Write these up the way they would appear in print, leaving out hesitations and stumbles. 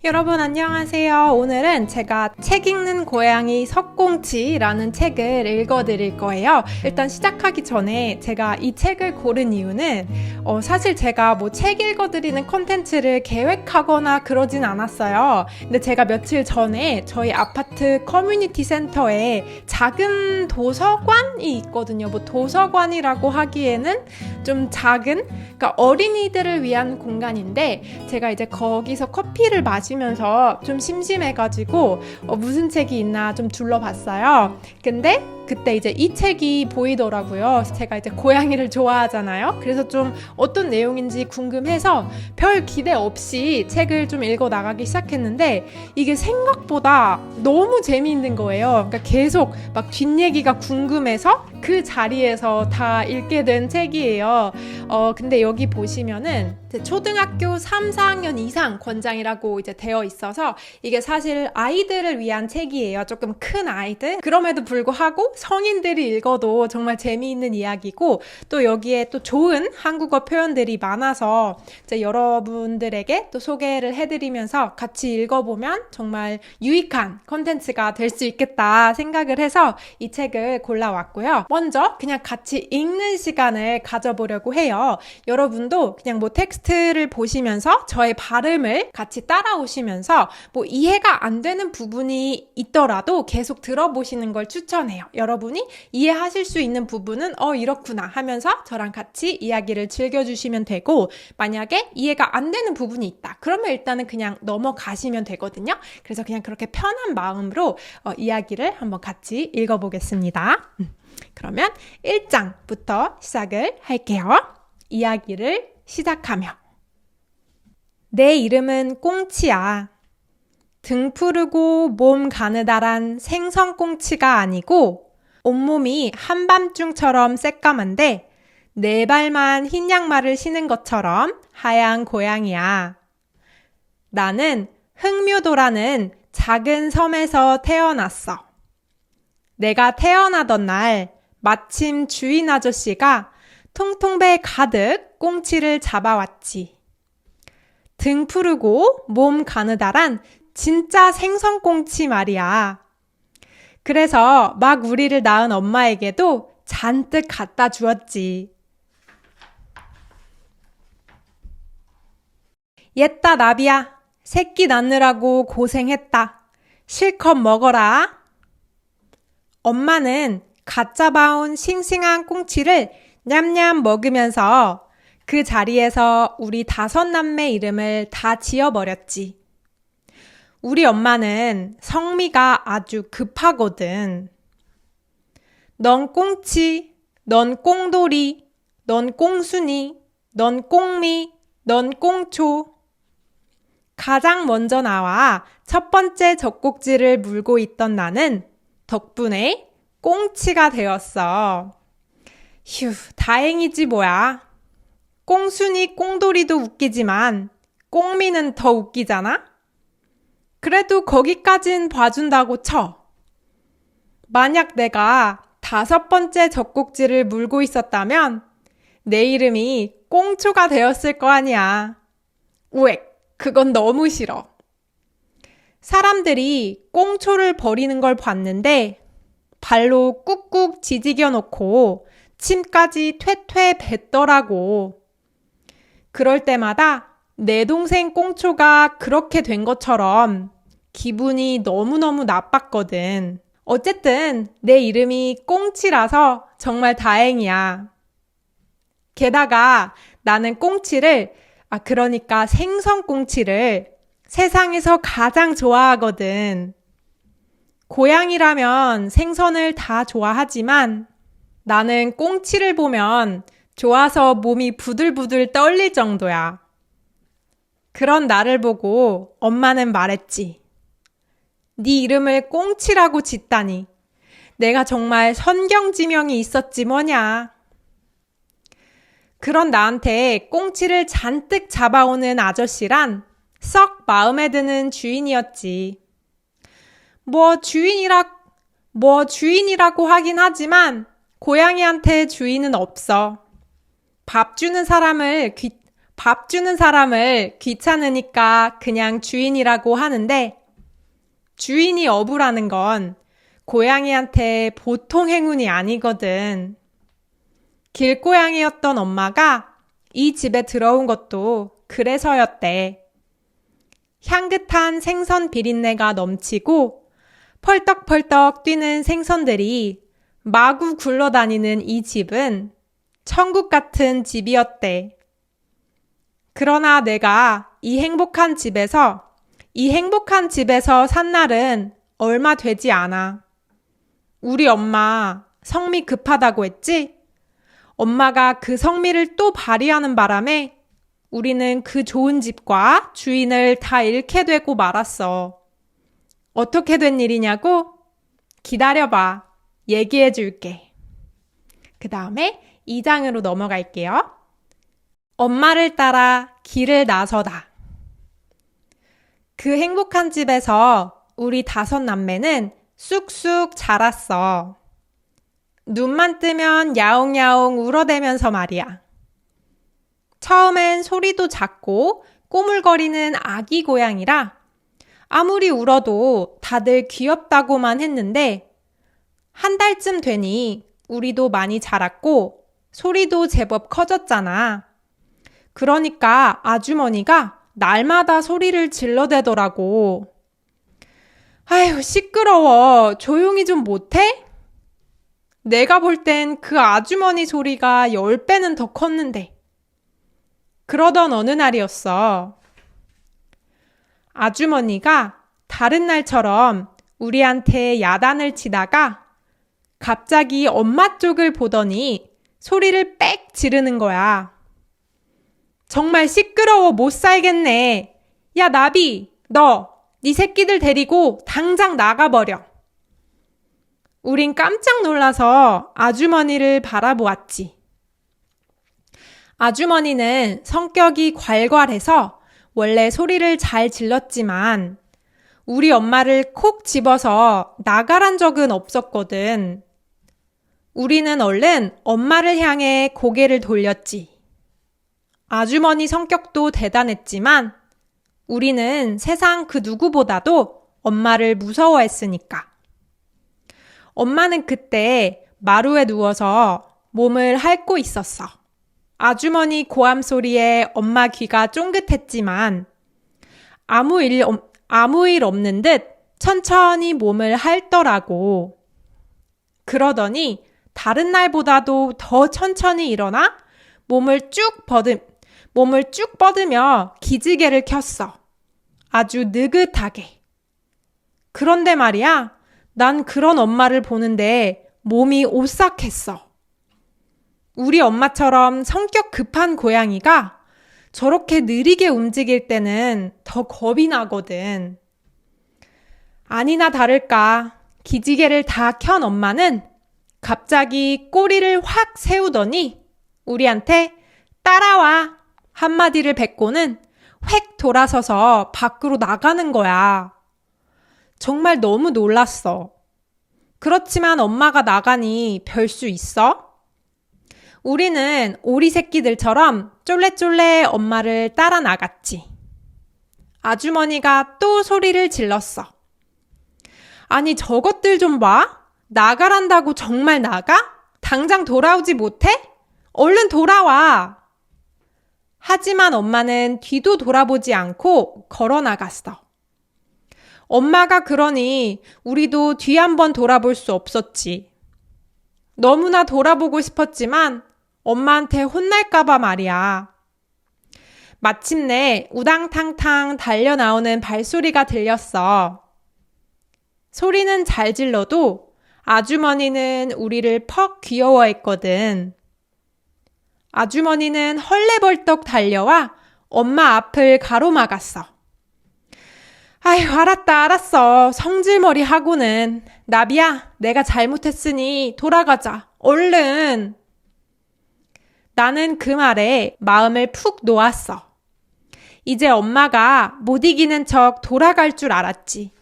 여러분 안녕하세요. 오늘은 제가 책 읽는 고양이 석공치라는 책을 읽어드릴 거예요. 일단 시작하기 전에 제가 이 책을 고른 이유는 사실 제가 뭐 책 읽어드리는 콘텐츠를 계획하거나 그러진 않았어요. 근데 제가 며칠 전에 저희 아파트 커뮤니티 센터에 작은 도서관이 있거든요. 뭐 도서관이라고 하기에는 좀 작은, 그러니까 어린이들을 위한 공간인데 제가 이제 거기서 커피를 마시면서 좀 심심해가지고 무슨 책이 있나 좀 둘러봤어요. 근데 그때 이제 이 책이 보이더라고요. 제가 이제 고양이를 좋아하잖아요. 그래서 좀 어떤 내용인지 궁금해서 별 기대 없이 책을 좀 읽어 나가기 시작했는데 이게 생각보다 너무 재미있는 거예요. 그러니까 계속 막 뒷얘기가 궁금해서 그 자리에서 다 읽게 된 책이에요. 근데 여기 보시면은 초등학교 3, 4학년 이상 권장이라고 이제 되어 있어서 이게 사실 아이들을 위한 책이에요. 조금 큰 아이들. 그럼에도 불구하고 성인들이 읽어도 정말 재미있는 이야기고 또 여기에 또 좋은 한국어 표현들이 많아서 이제 여러분들에게 또 소개를 해드리면서 같이 읽어보면 정말 유익한 콘텐츠가 될 수 있겠다 생각을 해서 이 책을 골라왔고요. 먼저 그냥 같이 읽는 시간을 가져보려고 해요. 여러분도 그냥 뭐 텍스트를 보시면서 저의 발음을 같이 따라오시면서 뭐 이해가 안 되는 부분이 있더라도 계속 들어보시는 걸 추천해요. 여러분이 이해하실 수 있는 부분은 이렇구나 하면서 저랑 같이 이야기를 즐겨주시면 되고, 만약에 이해가 안 되는 부분이 있다 그러면 일단은 그냥 넘어가시면 되거든요. 그래서 그냥 그렇게 편한 마음으로 이야기를 한번 같이 읽어보겠습니다. 그러면 1장부터 시작을 할게요. 이야기를 시작하며. 내 이름은 꽁치야. 등 푸르고 몸 가느다란 생선꽁치가 아니고 온몸이 한밤중처럼 새까만데 네 발만 흰 양말을 신은 것처럼 하얀 고양이야. 나는 흑묘도라는 작은 섬에서 태어났어. 내가 태어나던 날 마침 주인 아저씨가 통통배 가득 꽁치를 잡아왔지. 등 푸르고 몸 가느다란 진짜 생선꽁치 말이야. 그래서 막 우리를 낳은 엄마에게도 잔뜩 갖다 주었지. 옛다 나비야, 새끼 낳느라고 고생했다. 실컷 먹어라. 엄마는 갓 잡아온 싱싱한 꽁치를 냠냠 먹으면서 그 자리에서 우리 5남매 이름을 다 지어버렸지. 우리 엄마는 성미가 아주 급하거든. 넌 꽁치, 넌 꽁돌이, 넌 꽁순이, 넌 꽁미, 넌 꽁초. 가장 먼저 나와 첫 번째 젖꼭지를 물고 있던 나는 덕분에 꽁치가 되었어. 휴, 다행이지 뭐야. 꽁순이, 꽁돌이도 웃기지만 꽁미는 더 웃기잖아? 그래도 거기까진 봐준다고 쳐. 만약 내가 5번째 젖꼭지를 물고 있었다면 내 이름이 꽁초가 되었을 거 아니야. 우엑, 그건 너무 싫어. 사람들이 꽁초를 버리는 걸 봤는데 발로 꾹꾹 지지겨 놓고 침까지 퇴퇴 뱉더라고. 그럴 때마다 내 동생 꽁초가 그렇게 된 것처럼 기분이 너무너무 나빴거든. 어쨌든 내 이름이 꽁치라서 정말 다행이야. 게다가 나는 꽁치를, 그러니까 생선꽁치를 세상에서 가장 좋아하거든. 고양이라면 생선을 다 좋아하지만 나는 꽁치를 보면 좋아서 몸이 부들부들 떨릴 정도야. 그런 나를 보고 엄마는 말했지. 네 이름을 꽁치라고 짓다니. 내가 정말 선경지명이 있었지 뭐냐. 그런 나한테 꽁치를 잔뜩 잡아오는 아저씨란 썩 마음에 드는 주인이었지. 뭐 주인이라고 하긴 하지만 고양이한테 주인은 없어. 밥 주는 사람을 밥 주는 사람을 귀찮으니까 그냥 주인이라고 하는데 주인이 어부라는 건 고양이한테 보통 행운이 아니거든. 길고양이였던 엄마가 이 집에 들어온 것도 그래서였대. 향긋한 생선 비린내가 넘치고 펄떡펄떡 뛰는 생선들이 마구 굴러다니는 이 집은 천국 같은 집이었대. 그러나 내가 이 행복한 집에서 산 날은 얼마 되지 않아. 우리 엄마 성미 급하다고 했지? 엄마가 그 성미를 또 발휘하는 바람에 우리는 그 좋은 집과 주인을 다 잃게 되고 말았어. 어떻게 된 일이냐고? 기다려봐. 얘기해 줄게. 그 다음에 2장으로 넘어갈게요. 엄마를 따라 길을 나서다. 그 행복한 집에서 우리 5 남매는 쑥쑥 자랐어. 눈만 뜨면 야옹야옹 울어대면서 말이야. 처음엔 소리도 작고 꼬물거리는 아기 고양이라 아무리 울어도 다들 귀엽다고만 했는데 1 달쯤 되니 우리도 많이 자랐고 소리도 제법 커졌잖아. 그러니까 아주머니가 날마다 소리를 질러대더라고. 아휴, 시끄러워. 조용히 좀 못해? 내가 볼 땐 그 아주머니 소리가 10배는 더 컸는데. 그러던 어느 날이었어. 아주머니가 다른 날처럼 우리한테 야단을 치다가 갑자기 엄마 쪽을 보더니 소리를 빽 지르는 거야. 정말 시끄러워 못 살겠네. 야, 나비, 네 새끼들 데리고 당장 나가버려. 우린 깜짝 놀라서 아주머니를 바라보았지. 아주머니는 성격이 괄괄해서 원래 소리를 잘 질렀지만 우리 엄마를 콕 집어서 나가란 적은 없었거든. 우리는 얼른 엄마를 향해 고개를 돌렸지. 아주머니 성격도 대단했지만 우리는 세상 그 누구보다도 엄마를 무서워했으니까. 엄마는 그때 마루에 누워서 몸을 핥고 있었어. 아주머니 고함 소리에 엄마 귀가 쫑긋했지만 아무 일 없는 듯 천천히 몸을 핥더라고. 그러더니 다른 날보다도 더 천천히 일어나 몸을 쭉 뻗으며 기지개를 켰어. 아주 느긋하게. 그런데 말이야, 난 그런 엄마를 보는데 몸이 오싹했어. 우리 엄마처럼 성격 급한 고양이가 저렇게 느리게 움직일 때는 더 겁이 나거든. 아니나 다를까 기지개를 다 켠 엄마는 갑자기 꼬리를 확 세우더니 우리한테 따라와 한마디를 뱉고는 획 돌아서서 밖으로 나가는 거야. 정말 너무 놀랐어. 그렇지만 엄마가 나가니 별 수 있어? 우리는 오리 새끼들처럼 쫄래쫄래 엄마를 따라 나갔지. 아주머니가 또 소리를 질렀어. 아니, 저것들 좀 봐. 나가란다고 정말 나가? 당장 돌아오지 못해? 얼른 돌아와. 하지만 엄마는 뒤도 돌아보지 않고 걸어 나갔어. 엄마가 그러니 우리도 뒤 한번 돌아볼 수 없었지. 너무나 돌아보고 싶었지만 엄마한테 혼날까봐 말이야. 마침내 우당탕탕 달려나오는 발소리가 들렸어. 소리는 잘 질러도 아주머니는 우리를 퍽 귀여워했거든. 아주머니는 헐레벌떡 달려와 엄마 앞을 가로막았어. 아휴, 알았어. 성질머리 하고는. 나비야, 내가 잘못했으니 돌아가자. 얼른. 나는 그 말에 마음을 푹 놓았어. 이제 엄마가 못 이기는 척 돌아갈 줄 알았지.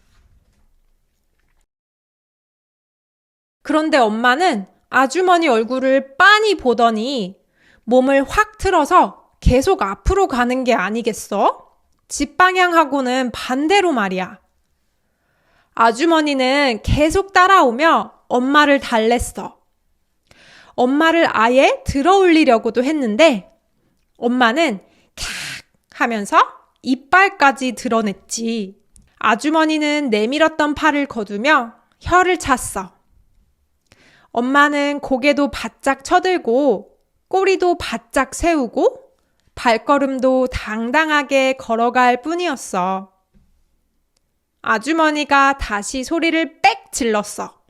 그런데 엄마는 아주머니 얼굴을 빤히 보더니 몸을 확 틀어서 계속 앞으로 가는 게 아니겠어? 집 방향하고는 반대로 말이야. 아주머니는 계속 따라오며 엄마를 달랬어. 엄마를 아예 들어올리려고도 했는데 엄마는 캬 하면서 이빨까지 드러냈지. 아주머니는 내밀었던 팔을 거두며 혀를 찼어. 엄마는 고개도 바짝 쳐들고 꼬리도 바짝 세우고 발걸음도 당당하게 걸어갈 뿐이었어. 아주머니가 다시 소리를 빽 질렀어.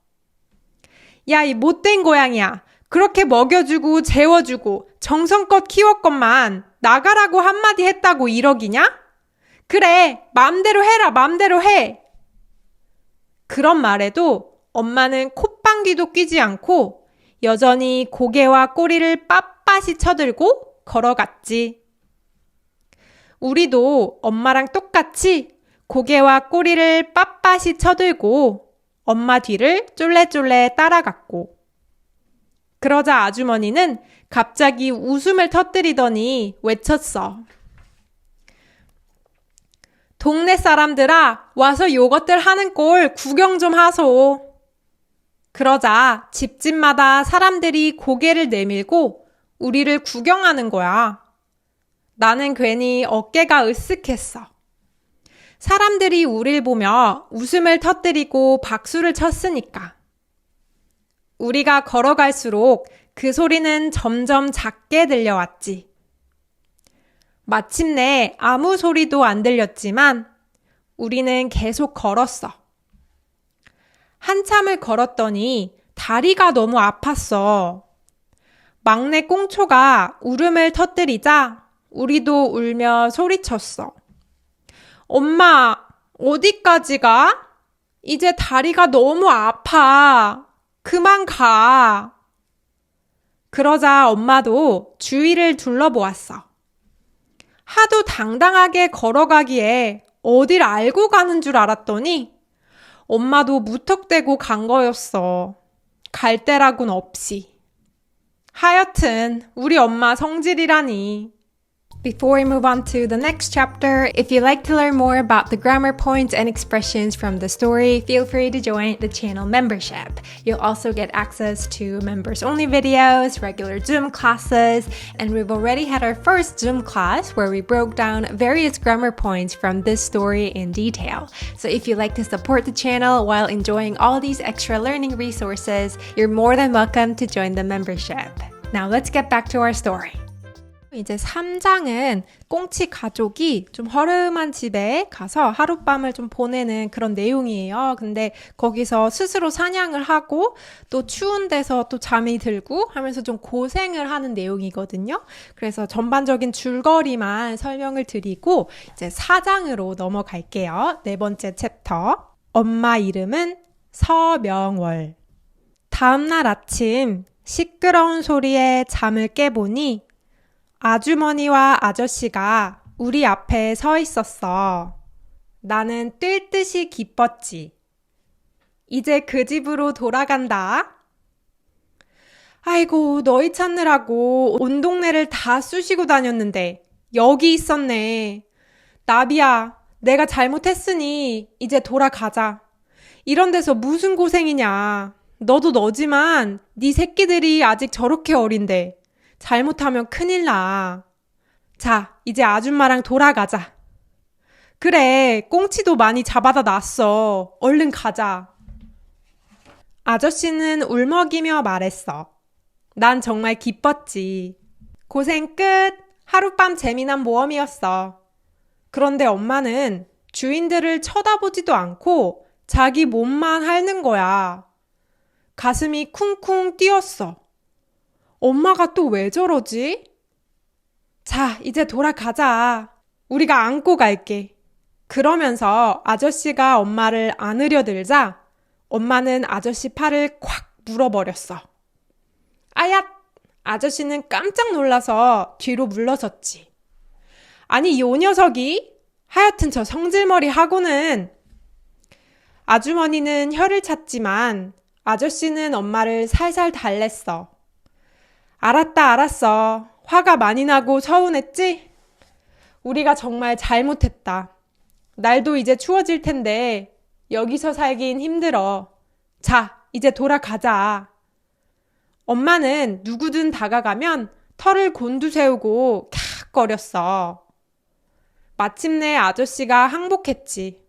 야, 이 못된 고양이야. 그렇게 먹여주고 재워주고 정성껏 키웠건만 나가라고 한마디 했다고 이러기냐? 그래, 맘대로 해라, 맘대로 해. 그런 말에도 엄마는 콧방귀도 뀌지 않고 여전히 고개와 꼬리를 빳빳이 쳐들고 걸어갔지. 우리도 엄마랑 똑같이 고개와 꼬리를 빳빳이 쳐들고 엄마 뒤를 쫄래쫄래 따라갔고. 그러자 아주머니는 갑자기 웃음을 터뜨리더니 외쳤어. 동네 사람들아, 와서 요것들 하는 꼴 구경 좀 하소. 그러자 집집마다 사람들이 고개를 내밀고 우리를 구경하는 거야. 나는 괜히 어깨가 으쓱했어. 사람들이 우릴 보며 웃음을 터뜨리고 박수를 쳤으니까. 우리가 걸어갈수록 그 소리는 점점 작게 들려왔지. 마침내 아무 소리도 안 들렸지만 우리는 계속 걸었어. 한참을 걸었더니 다리가 너무 아팠어. 막내 꽁초가 울음을 터뜨리자 우리도 울며 소리쳤어. 엄마, 어디까지 가? 이제 다리가 너무 아파. 그만 가. 그러자 엄마도 주위를 둘러보았어. 하도 당당하게 걸어가기에 어딜 알고 가는 줄 알았더니 엄마도 무턱대고 간 거였어. 갈 데라곤 없이. 하여튼 우리 엄마 성질이라니. Before we move on to the next chapter, if you'd like to learn more about the grammar points and expressions from the story, feel free to join the channel membership. You'll also get access to members-only videos, regular Zoom classes, and we've already had our first Zoom class where we broke down various grammar points from this story in detail. So if you'd like to support the channel while enjoying all these extra learning resources, you're more than welcome to join the membership. Now let's get back to our story. 이제 3장은 꽁치 가족이 좀 허름한 집에 가서 하룻밤을 좀 보내는 그런 내용이에요. 근데 거기서 스스로 사냥을 하고 또 추운 데서 또 잠이 들고 하면서 좀 고생을 하는 내용이거든요. 그래서 전반적인 줄거리만 설명을 드리고 이제 4장으로 넘어갈게요. 네 번째 챕터. 엄마 이름은 서명월. 다음날 아침 시끄러운 소리에 잠을 깨보니 아주머니와 아저씨가 우리 앞에 서 있었어. 나는 뛸 듯이 기뻤지. 이제 그 집으로 돌아간다. 아이고, 너희 찾느라고 온 동네를 다 쑤시고 다녔는데 여기 있었네. 나비야, 내가 잘못했으니 이제 돌아가자. 이런 데서 무슨 고생이냐. 너도 너지만 네 새끼들이 아직 저렇게 어린데 잘못하면 큰일 나. 자, 이제 아줌마랑 돌아가자. 그래, 꽁치도 많이 잡아다 놨어. 얼른 가자. 아저씨는 울먹이며 말했어. 난 정말 기뻤지. 고생 끝. 하룻밤 재미난 모험이었어. 그런데 엄마는 주인들을 쳐다보지도 않고 자기 몸만 핥는 거야. 가슴이 쿵쿵 뛰었어. 엄마가 또 왜 저러지? 자, 이제 돌아가자. 우리가 안고 갈게. 그러면서 아저씨가 엄마를 안으려 들자 엄마는 아저씨 팔을 콱 물어버렸어. 아야! 아저씨는 깜짝 놀라서 뒤로 물러섰지. 아니, 요 녀석이? 하여튼 저 성질머리 하고는. 아주머니는 혀를 찼지만 아저씨는 엄마를 살살 달랬어. 알았다, 알았어. 화가 많이 나고 서운했지? 우리가 정말 잘못했다. 날도 이제 추워질 텐데 여기서 살긴 힘들어. 자, 이제 돌아가자. 엄마는 누구든 다가가면 털을 곤두세우고 캬거렸어. 마침내 아저씨가 항복했지.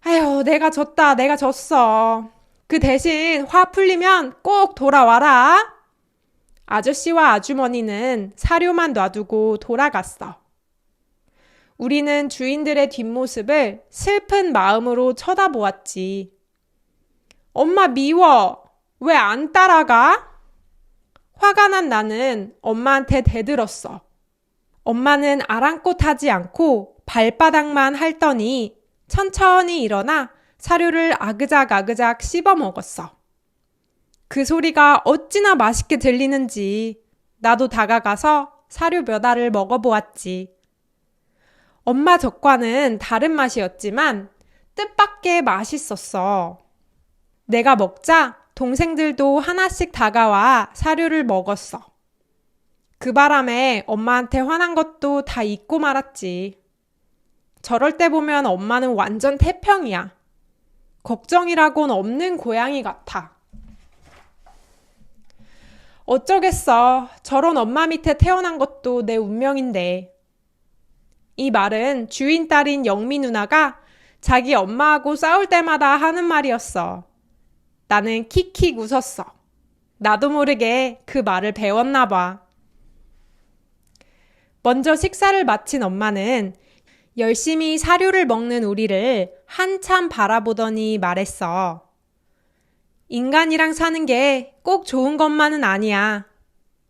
아휴, 내가 졌다, 내가 졌어. 그 대신 화 풀리면 꼭 돌아와라. 아저씨와 아주머니는 사료만 놔두고 돌아갔어. 우리는 주인들의 뒷모습을 슬픈 마음으로 쳐다보았지. 엄마 미워. 왜 안 따라가? 화가 난 나는 엄마한테 대들었어. 엄마는 아랑곳하지 않고 발바닥만 핥더니 천천히 일어나 사료를 아그작아그작 씹어 먹었어. 그 소리가 어찌나 맛있게 들리는지 나도 다가가서 사료 몇 알을 먹어보았지. 엄마 젓과는 다른 맛이었지만 뜻밖의 맛있었어. 내가 먹자 동생들도 하나씩 다가와 사료를 먹었어. 그 바람에 엄마한테 화난 것도 다 잊고 말았지. 저럴 때 보면 엄마는 완전 태평이야. 걱정이라곤 없는 고양이 같아. 어쩌겠어. 저런 엄마 밑에 태어난 것도 내 운명인데. 이 말은 주인 딸인 영미 누나가 자기 엄마하고 싸울 때마다 하는 말이었어. 나는 킥킥 웃었어. 나도 모르게 그 말을 배웠나 봐. 먼저 식사를 마친 엄마는 열심히 사료를 먹는 우리를 한참 바라보더니 말했어. 인간이랑 사는 게 꼭 좋은 것만은 아니야.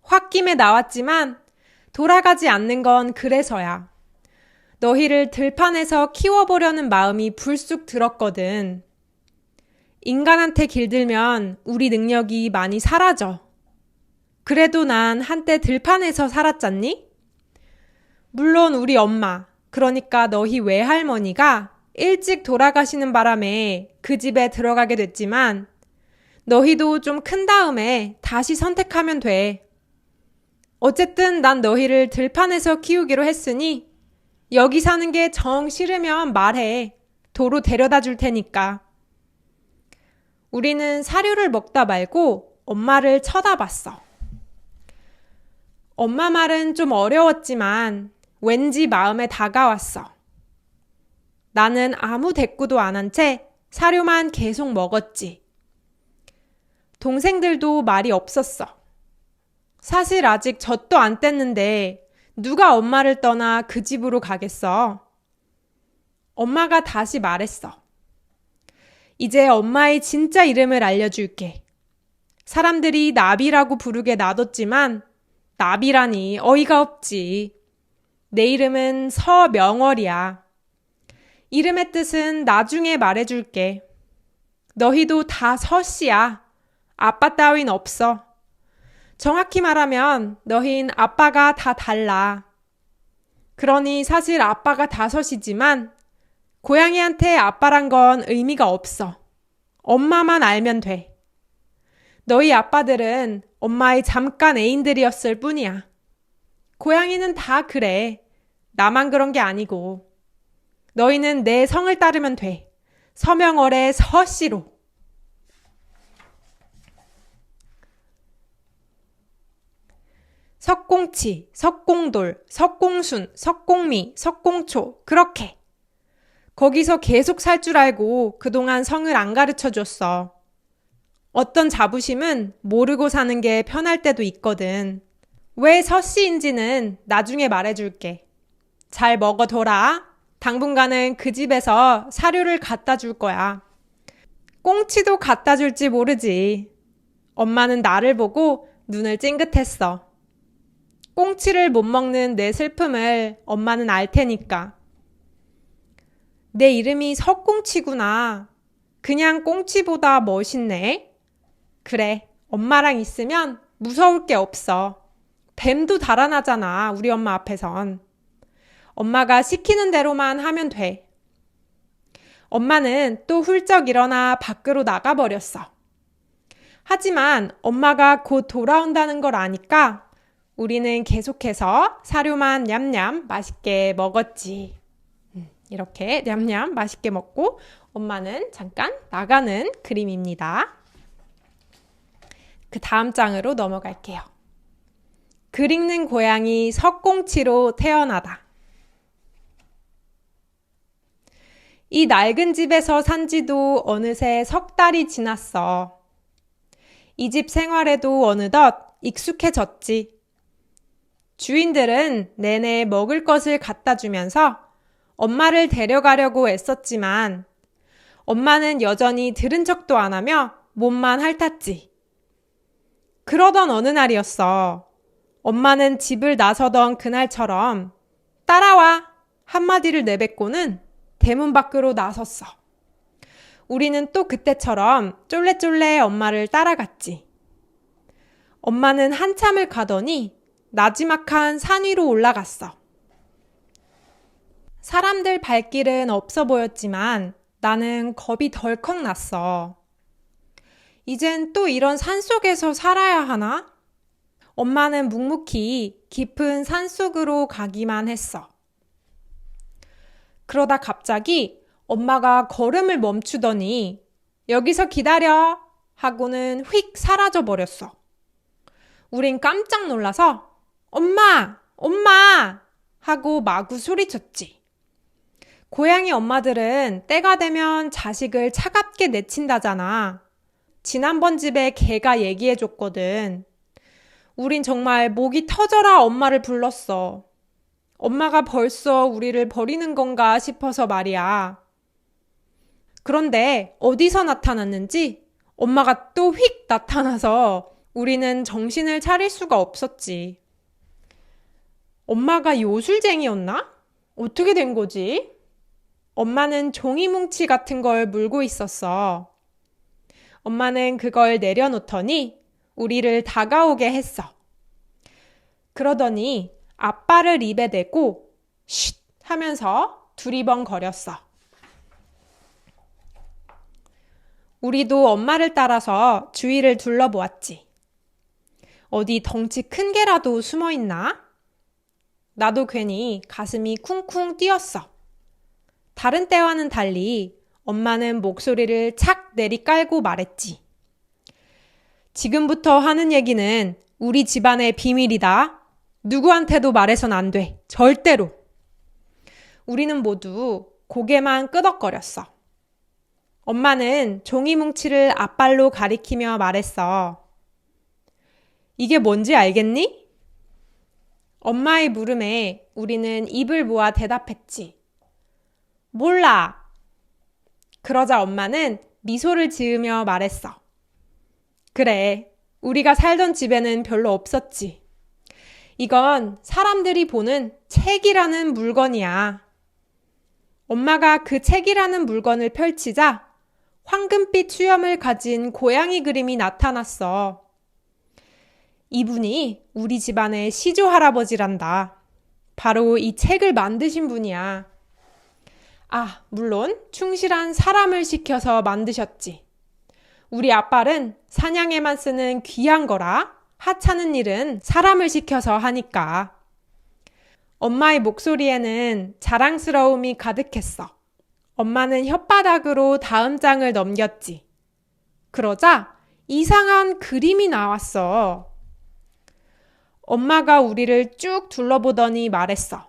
홧김에 나왔지만 돌아가지 않는 건 그래서야. 너희를 들판에서 키워보려는 마음이 불쑥 들었거든. 인간한테 길들면 우리 능력이 많이 사라져. 그래도 난 한때 들판에서 살았잖니? 물론 우리 엄마, 그러니까 너희 외할머니가 일찍 돌아가시는 바람에 그 집에 들어가게 됐지만 너희도 좀 큰 다음에 다시 선택하면 돼. 어쨌든 난 너희를 들판에서 키우기로 했으니 여기 사는 게 정 싫으면 말해. 도로 데려다 줄 테니까. 우리는 사료를 먹다 말고 엄마를 쳐다봤어. 엄마 말은 좀 어려웠지만 왠지 마음에 다가왔어. 나는 아무 대꾸도 안 한 채 사료만 계속 먹었지. 동생들도 말이 없었어. 사실 아직 젖도 안 뗐는데 누가 엄마를 떠나 그 집으로 가겠어? 엄마가 다시 말했어. 이제 엄마의 진짜 이름을 알려줄게. 사람들이 나비라고 부르게 놔뒀지만 나비라니 어이가 없지. 내 이름은 서명월이야. 이름의 뜻은 나중에 말해줄게. 너희도 다 서씨야. 아빠 따윈 없어. 정확히 말하면 너흰 아빠가 다 달라. 그러니 사실 아빠가 다섯이지만 고양이한테 아빠란 건 의미가 없어. 엄마만 알면 돼. 너희 아빠들은 엄마의 잠깐 애인들이었을 뿐이야. 고양이는 다 그래. 나만 그런 게 아니고. 너희는 내 성을 따르면 돼. 서명월의 서씨로. 석공치, 석공돌, 석공순, 석공미, 석공초, 그렇게. 거기서 계속 살 줄 알고 그동안 성을 안 가르쳐 줬어. 어떤 자부심은 모르고 사는 게 편할 때도 있거든. 왜 서씨인지는 나중에 말해줄게. 잘 먹어둬라. 당분간은 그 집에서 사료를 갖다 줄 거야. 꽁치도 갖다 줄지 모르지. 엄마는 나를 보고 눈을 찡긋했어. 꽁치를 못 먹는 내 슬픔을 엄마는 알 테니까. 내 이름이 석꽁치구나. 그냥 꽁치보다 멋있네. 그래, 엄마랑 있으면 무서울 게 없어. 뱀도 달아나잖아, 우리 엄마 앞에선. 엄마가 시키는 대로만 하면 돼. 엄마는 또 훌쩍 일어나 밖으로 나가버렸어. 하지만 엄마가 곧 돌아온다는 걸 아니까 우리는 계속해서 사료만 냠냠 맛있게 먹었지. 이렇게 냠냠 맛있게 먹고 엄마는 잠깐 나가는 그림입니다. 그 다음 장으로 넘어갈게요. 글 읽는 고양이 석공치로 태어나다. 이 낡은 집에서 산 지도 어느새 석 달이 지났어. 이 집 생활에도 어느덧 익숙해졌지. 주인들은 내내 먹을 것을 갖다 주면서 엄마를 데려가려고 애썼지만 엄마는 여전히 들은 척도 안 하며 몸만 핥았지. 그러던 어느 날이었어. 엄마는 집을 나서던 그날처럼 따라와 한마디를 내뱉고는 대문 밖으로 나섰어. 우리는 또 그때처럼 쫄래쫄래 엄마를 따라갔지. 엄마는 한참을 가더니 나지막한 산 위로 올라갔어. 사람들 발길은 없어 보였지만 나는 겁이 덜컥 났어. 이젠 또 이런 산속에서 살아야 하나? 엄마는 묵묵히 깊은 산속으로 가기만 했어. 그러다 갑자기 엄마가 걸음을 멈추더니 여기서 기다려 하고는 휙 사라져 버렸어. 우린 깜짝 놀라서 엄마! 엄마! 하고 마구 소리쳤지. 고양이 엄마들은 때가 되면 자식을 차갑게 내친다잖아. 지난번 집에 개가 얘기해줬거든. 우린 정말 목이 터져라 엄마를 불렀어. 엄마가 벌써 우리를 버리는 건가 싶어서 말이야. 그런데 어디서 나타났는지 엄마가 또 휙 나타나서 우리는 정신을 차릴 수가 없었지. 엄마가 요술쟁이였나? 어떻게 된 거지? 엄마는 종이 뭉치 같은 걸 물고 있었어. 엄마는 그걸 내려놓더니 우리를 다가오게 했어. 그러더니 앞발을 입에 대고 쉿 하면서 두리번거렸어. 우리도 엄마를 따라서 주위를 둘러보았지. 어디 덩치 큰 개라도 숨어 있나? 나도 괜히 가슴이 쿵쿵 뛰었어. 다른 때와는 달리 엄마는 목소리를 착 내리깔고 말했지. 지금부터 하는 얘기는 우리 집안의 비밀이다. 누구한테도 말해선 안 돼. 절대로. 우리는 모두 고개만 끄덕거렸어. 엄마는 종이 뭉치를 앞발로 가리키며 말했어. 이게 뭔지 알겠니? 엄마의 물음에 우리는 입을 모아 대답했지. 몰라. 그러자 엄마는 미소를 지으며 말했어. 그래, 우리가 살던 집에는 별로 없었지. 이건 사람들이 보는 책이라는 물건이야. 엄마가 그 책이라는 물건을 펼치자 황금빛 수염을 가진 고양이 그림이 나타났어. 이분이 우리 집안의 시조 할아버지란다. 바로 이 책을 만드신 분이야. 아, 물론 충실한 사람을 시켜서 만드셨지. 우리 아빠는 사냥에만 쓰는 귀한 거라 하찮은 일은 사람을 시켜서 하니까. 엄마의 목소리에는 자랑스러움이 가득했어. 엄마는 혓바닥으로 다음 장을 넘겼지. 그러자 이상한 그림이 나왔어. 엄마가 우리를 쭉 둘러보더니 말했어.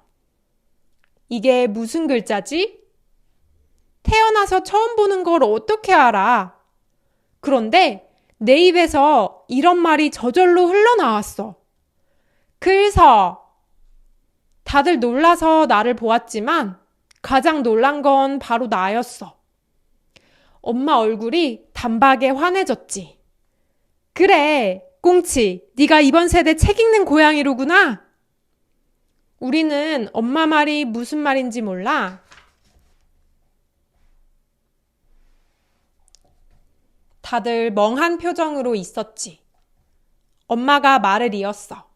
이게 무슨 글자지? 태어나서 처음 보는 걸 어떻게 알아? 그런데 내 입에서 이런 말이 저절로 흘러나왔어. 글서. 다들 놀라서 나를 보았지만 가장 놀란 건 바로 나였어. 엄마 얼굴이 단박에 환해졌지. 그래, 꽁치, 네가 이번 세대 책 읽는 고양이로구나. 우리는 엄마 말이 무슨 말인지 몰라. 다들 멍한 표정으로 있었지. 엄마가 말을 이었어.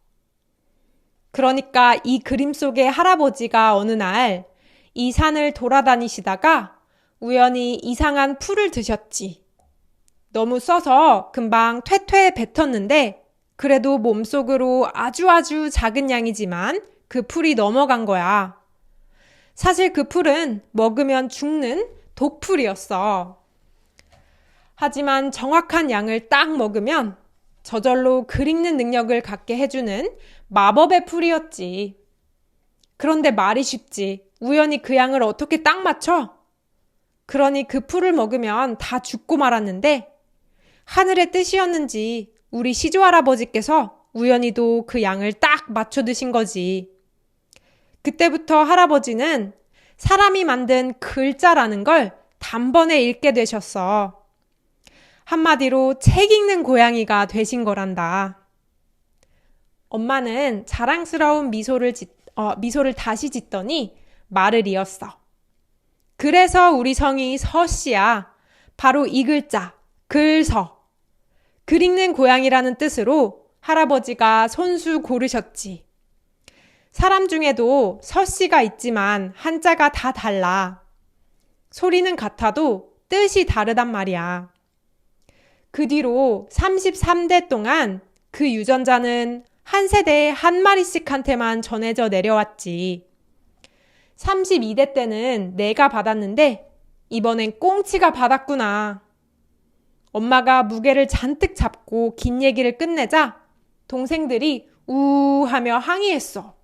그러니까 이 그림 속의 할아버지가 어느 날 이 산을 돌아다니시다가 우연히 이상한 풀을 드셨지. 너무 써서 금방 퇴퇴 뱉었는데 그래도 몸속으로 아주 작은 양이지만 그 풀이 넘어간 거야. 사실 그 풀은 먹으면 죽는 독풀이었어. 하지만 정확한 양을 딱 먹으면 저절로 글 읽는 능력을 갖게 해주는 마법의 풀이었지. 그런데 말이 쉽지. 우연히 그 양을 어떻게 딱 맞춰? 그러니 그 풀을 먹으면 다 죽고 말았는데 하늘의 뜻이었는지 우리 시조할아버지께서 우연히도 그 양을 딱 맞춰 드신 거지. 그때부터 할아버지는 사람이 만든 글자라는 걸 단번에 읽게 되셨어. 한마디로 책 읽는 고양이가 되신 거란다. 엄마는 자랑스러운 미소를 다시 짓더니 말을 이었어. 그래서 우리 성이 서씨야. 바로 이 글자, 글서. 글 읽는 고양이라는 뜻으로 할아버지가 손수 고르셨지. 사람 중에도 서씨가 있지만 한자가 다 달라. 소리는 같아도 뜻이 다르단 말이야. 그 뒤로 33대 동안 그 유전자는 한 세대에 한 마리씩한테만 전해져 내려왔지. 32대 때는 내가 받았는데 이번엔 꽁치가 받았구나. 엄마가 무게를 잔뜩 잡고 긴 얘기를 끝내자 동생들이 우 하며 항의했어.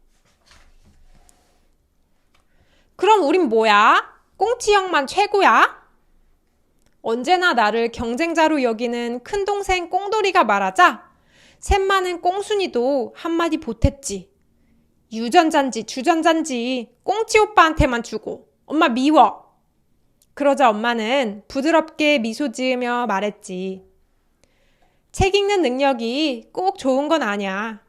그럼 우린 뭐야? 꽁치 형만 최고야? 언제나 나를 경쟁자로 여기는 큰동생 꽁돌이가 말하자 셋 많은 꽁순이도 한마디 보탰지. 유전자인지 주전자인지 꽁치 오빠한테만 주고 엄마 미워. 그러자 엄마는 부드럽게 미소 지으며 말했지. 책 읽는 능력이 꼭 좋은 건 아니야.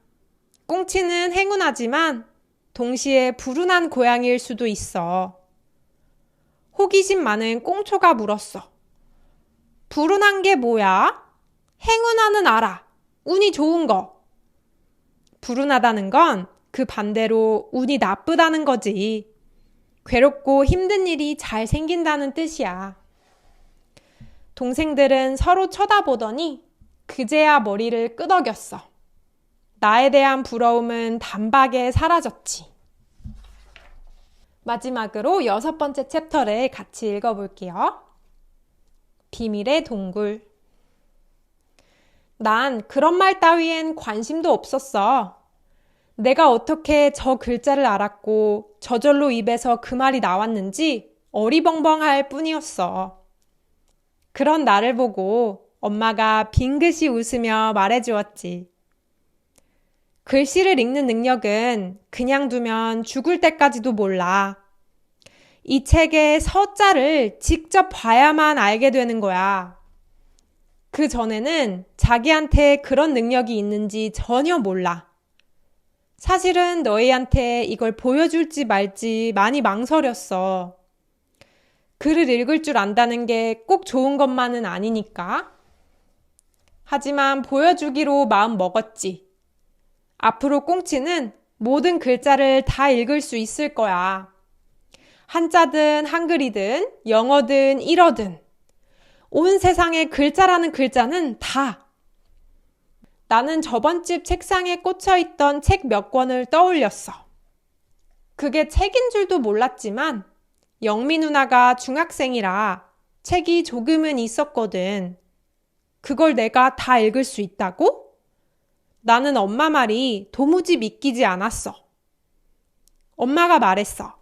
꽁치는 행운하지만 동시에 불운한 고양이일 수도 있어. 호기심 많은 꽁초가 물었어. 불운한 게 뭐야? 행운아는 알아. 운이 좋은 거. 불운하다는 건 그 반대로 운이 나쁘다는 거지. 괴롭고 힘든 일이 잘 생긴다는 뜻이야. 동생들은 서로 쳐다보더니 그제야 머리를 끄덕였어. 나에 대한 부러움은 단박에 사라졌지. 마지막으로 6번째 챕터를 같이 읽어볼게요. 비밀의 동굴. 난 그런 말 따위엔 관심도 없었어. 내가 어떻게 저 글자를 알았고 저절로 입에서 그 말이 나왔는지 어리벙벙할 뿐이었어. 그런 나를 보고 엄마가 빙긋이 웃으며 말해주었지. 글씨를 읽는 능력은 그냥 두면 죽을 때까지도 몰라. 이 책의 서자를 직접 봐야만 알게 되는 거야. 그 전에는 자기한테 그런 능력이 있는지 전혀 몰라. 사실은 너희한테 이걸 보여줄지 말지 많이 망설였어. 글을 읽을 줄 안다는 게 꼭 좋은 것만은 아니니까. 하지만 보여주기로 마음 먹었지. 앞으로 꽁치는 모든 글자를 다 읽을 수 있을 거야. 한자든 한글이든 영어든 일어든 온 세상에 글자라는 글자는 다. 나는 저번 집 책상에 꽂혀있던 책 몇 권을 떠올렸어. 그게 책인 줄도 몰랐지만 영미 누나가 중학생이라 책이 조금은 있었거든. 그걸 내가 다 읽을 수 있다고? 나는 엄마 말이 도무지 믿기지 않았어. 엄마가 말했어.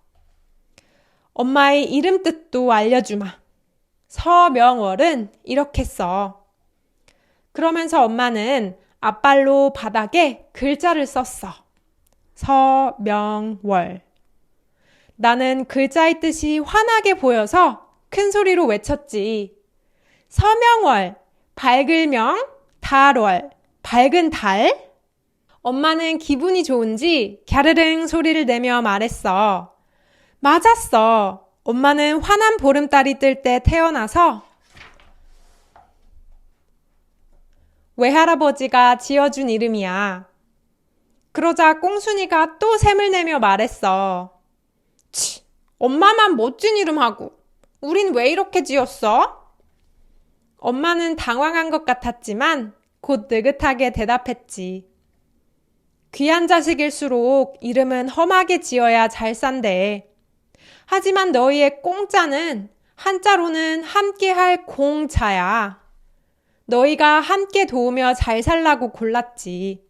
엄마의 이름 뜻도 알려주마. 서명월은 이렇게 써. 그러면서 엄마는 앞발로 바닥에 글자를 썼어. 서명월. 나는 글자의 뜻이 환하게 보여서 큰 소리로 외쳤지. 서명월, 밝을명, 달월, 밝은 달? 엄마는 기분이 좋은지 갸르릉 소리를 내며 말했어. 맞았어. 엄마는 환한 보름달이 뜰 때 태어나서 외할아버지가 지어준 이름이야. 그러자 꽁순이가 또 샘을 내며 말했어. 치, 엄마만 멋진 이름 하고 우린 왜 이렇게 지었어? 엄마는 당황한 것 같았지만 곧 느긋하게 대답했지. 귀한 자식일수록 이름은 험하게 지어야 잘 산대. 하지만 너희의 공짜는 한자로는 함께할 공자야. 너희가 함께 도우며 잘 살라고 골랐지.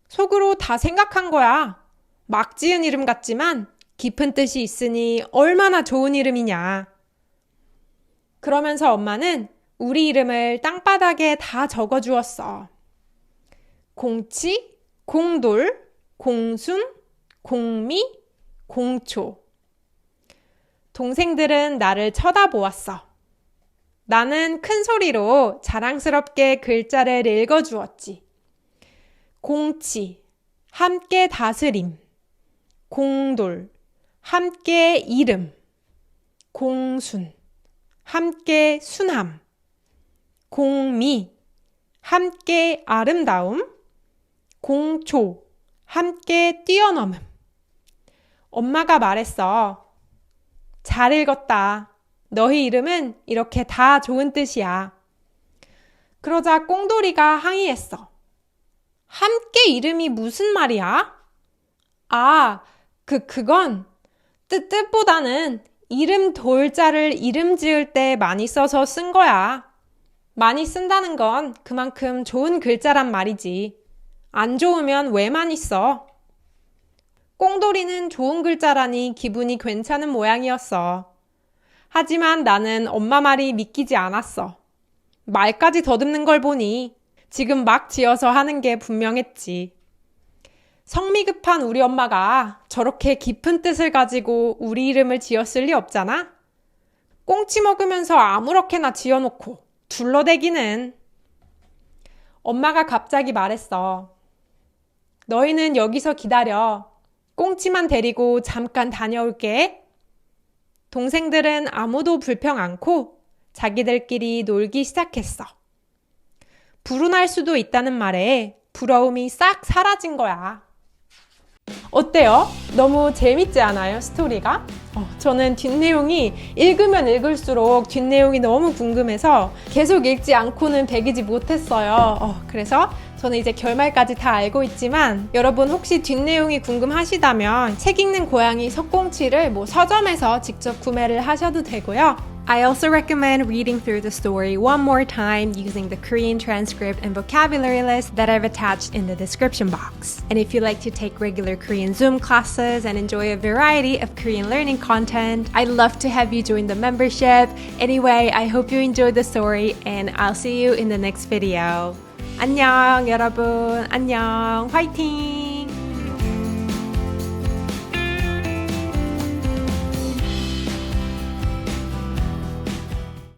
속으로 다 생각한 거야. 막 지은 이름 같지만 깊은 뜻이 있으니 얼마나 좋은 이름이냐. 그러면서 엄마는 우리 이름을 땅바닥에 다 적어주었어. 공치, 공돌, 공순, 공미, 공초. 동생들은 나를 쳐다보았어. 나는 큰 소리로 자랑스럽게 글자를 읽어주었지. 공치, 함께 다스림. 공돌, 함께 이름. 공순, 함께 순함. 공미, 함께 아름다움. 공초, 함께 뛰어넘음. 엄마가 말했어. 잘 읽었다. 너희 이름은 이렇게 다 좋은 뜻이야. 그러자 꽁돌이가 항의했어. 함께 이름이 무슨 말이야? 아, 그건 뜻보다는 이름 돌자를 이름 지을 때 많이 써서 쓴 거야. 많이 쓴다는 건 그만큼 좋은 글자란 말이지. 안 좋으면 왜 많이 써? 꽁돌이는 좋은 글자라니 기분이 괜찮은 모양이었어. 하지만 나는 엄마 말이 믿기지 않았어. 말까지 더듬는 걸 보니 지금 막 지어서 하는 게 분명했지. 성미 급한 우리 엄마가 저렇게 깊은 뜻을 가지고 우리 이름을 지었을 리 없잖아? 꽁치 먹으면서 아무렇게나 지어놓고 둘러대기는. 엄마가 갑자기 말했어. 너희는 여기서 기다려. 꽁치만 데리고 잠깐 다녀올게. 동생들은 아무도 불평 않고 자기들끼리 놀기 시작했어. 불운할 수도 있다는 말에 부러움이 싹 사라진 거야. 어때요? 너무 재밌지 않아요? 스토리가? 저는 뒷내용이 읽으면 읽을수록 뒷내용이 너무 궁금해서 계속 읽지 않고는 배기지 못했어요. 그래서 저는 이제 결말까지 다 알고 있지만 여러분 혹시 뒷내용이 궁금하시다면 책 읽는 고양이 석공치를 서점에서 직접 구매를 하셔도 되고요. I also recommend reading through the story one more time using the Korean transcript and vocabulary list that I've attached in the description box. And if you like to take regular Korean Zoom classes and enjoy a variety of Korean learning content, I'd love to have you join the membership. Anyway, I hope you enjoyed the story and I'll see you in the next video. 안녕 여러분. 안녕. 화이팅!